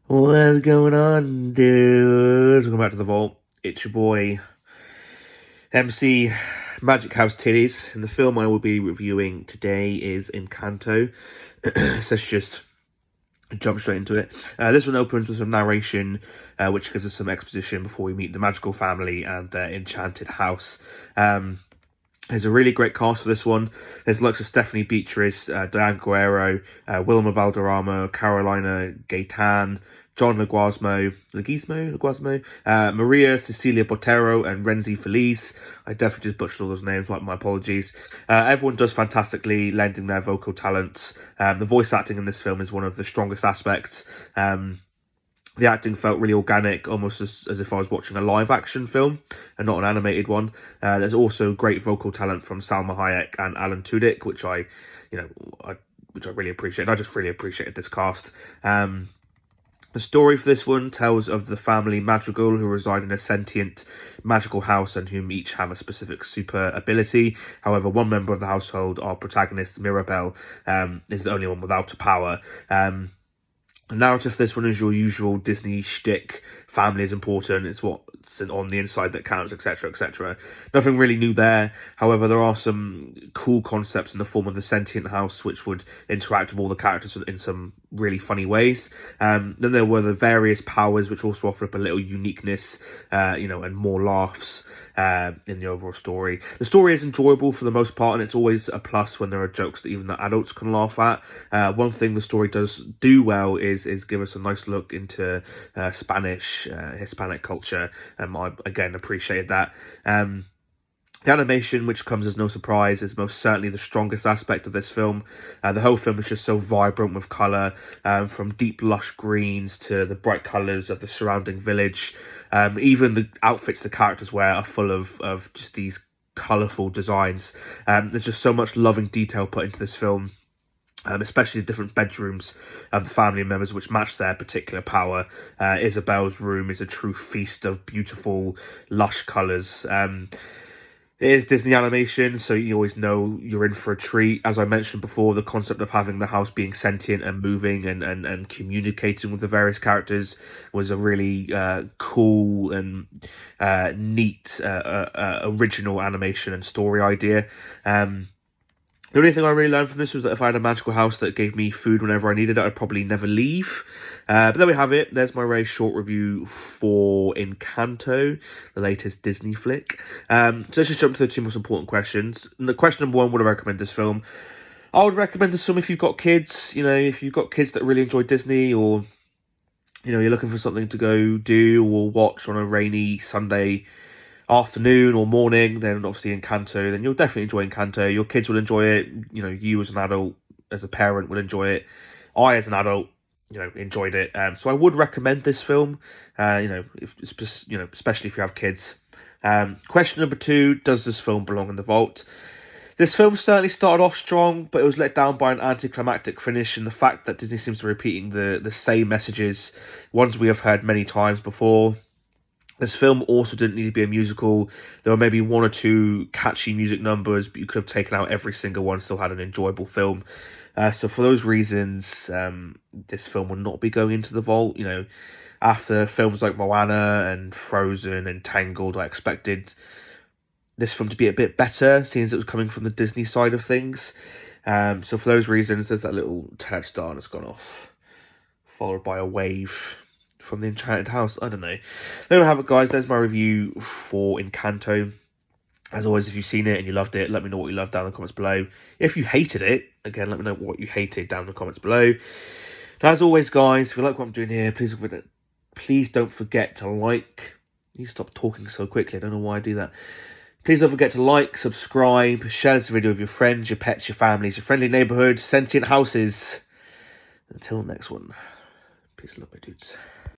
What's going on, dudes? Welcome back to the vault. It's your boy, MC Magic House Titties, and the film I will be reviewing today is Encanto. So let's just jump straight into it. This one opens with some narration, which gives us some exposition before we meet the magical family and their enchanted house. There's a really great cast for this one. There's lots of Stephanie Beatrice, Diane Guerrero, Wilma Valderrama, Carolina Gaitan, John Leguizamo, Maria Cecilia Botero, and Renzi Feliz. I definitely just butchered all those names, my apologies. Everyone does fantastically, lending their vocal talents. The voice acting in this film is one of the strongest aspects. The acting felt really organic, almost as if I was watching a live action film and not an animated one. There's also great vocal talent from Salma Hayek and Alan Tudyk, which I really appreciate. I just really appreciated this cast. The story for this one tells of the family Madrigal, who reside in a sentient magical house and whom each have a specific super ability. However, one member of the household, our protagonist Mirabelle, is the only one without a power. The narrative for this one is your usual Disney shtick. Family is important. It's what's on the inside that counts, etc., etc. Nothing really new there. However, there are some cool concepts in the form of the sentient house, which would interact with all the characters in some really funny ways. Then there were the various powers, which also offer up a little uniqueness, and more laughs in the overall story. The story is enjoyable for the most part, and it's always a plus when there are jokes that even the adults can laugh at. One thing the story does do well is give us a nice look into Spanish, Hispanic culture. I again appreciated that. The animation, which comes as no surprise, is most certainly the strongest aspect of this film. The whole film is just so vibrant with colour, from deep lush greens to the bright colours of the surrounding village. Even the outfits the characters wear are full of just these colourful designs. There's just so much loving detail put into this film. Especially the different bedrooms of the family members, which match their particular power. Isabel's room is a true feast of beautiful, lush colours. It is Disney animation, so you always know you're in for a treat. As I mentioned before, the concept of having the house being sentient and moving and communicating with the various characters was a really cool and neat original animation and story idea. The only thing I really learned from this was that if I had a magical house that gave me food whenever I needed it, I'd probably never leave. But there we have it. There's my very short review for Encanto, the latest Disney flick. So let's just jump to the two most important questions. And the question number one, would I recommend this film? I would recommend this film if you've got kids. If you've got kids that really enjoy Disney, or you're looking for something to go do or watch on a rainy Sunday afternoon or morning, then obviously Encanto, then you'll definitely enjoy Encanto. Your kids will enjoy it. You as an adult, as a parent, will enjoy it. I, as an adult, enjoyed it. So I would recommend this film. Especially if you have kids. Question number two: does this film belong in the vault? This film certainly started off strong, but it was let down by an anticlimactic finish and the fact that Disney seems to be repeating the same messages, ones we have heard many times before. This film also didn't need to be a musical. There were maybe one or two catchy music numbers, but you could have taken out every single one, still had an enjoyable film. So for those reasons, this film will not be going into the vault. After films like Moana and Frozen and Tangled, I expected this film to be a bit better, seeing as it was coming from the Disney side of things. So for those reasons, there's that little TED star that's gone off, followed by a wave from the Enchanted House. I don't know. There we have it, guys. There's my review for Encanto. As always, if you've seen it and you loved it, let me know what you loved down in the comments below. If you hated it, again, let me know what you hated down in the comments below. And as always, guys, if you like what I'm doing here, please don't forget to like. You stop talking so quickly. I don't know why I do that. Please don't forget to like, subscribe, share this video with your friends, your pets, your families, your friendly neighbourhood, sentient houses. Until next one. Peace and love, my dudes.